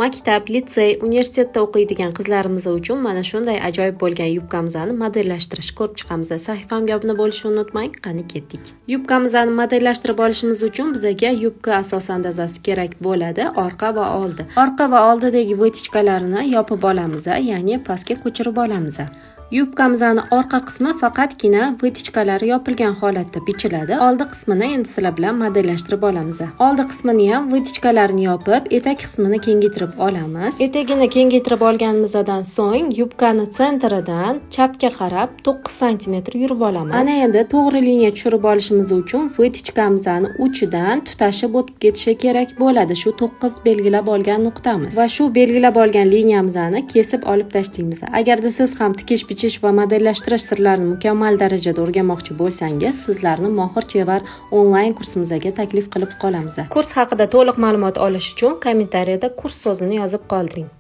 Maktab, litsey, universitetda o'qiydigan qizlarimiz uchun mana shunday ajoyib bo'lgan yubkamizni modellashtirish ko'rib chiqamiz. Sahifamga obuna bo'lishni unutmang. Qani ketdik. Yubkamizni modellashtirib olishimiz uchun bizga yubka asos andazasi kerak bo'ladi, orqa va oldi. Orqa va oldidagi vetichkalarni yopib olamiz, ya'ni pastga ko'chirib olamiz. Yubkamizning orqa qismi faqatgina vetichkalari yopilgan holatda bichiladi. Oldi qismini endi sizlar bilan modellashtirib olamiz. Oldi qismini ham vetichkalarini yopib, etak qismini kengaytirib olamiz. Etagini kengaytirib olganimizdan so'ng yubkani sentridan chapga qarab 9 sm yurib olamiz. Ana endi to'g'ri liniya tushirib olishimiz uchun vetichkamizning uchidan tutashib o'tib ketishi kerak bo'ladi. Shu 9 belgilab olgan nuqtamiz. Va shu belgilab olgan liniyamizni kesib olib tashlaymiz. Agarda siz ham tikish va modellashtirish sirlarini mukammal darajada o'rganmoqchi bo'lsangiz, sizlarni Mohir Chevar onlayn kursimizga taklif qilib qolamiz. Kurs haqida to'liq ma'lumot olish uchun kommentariyada kurs so'zini yozib qoldiring.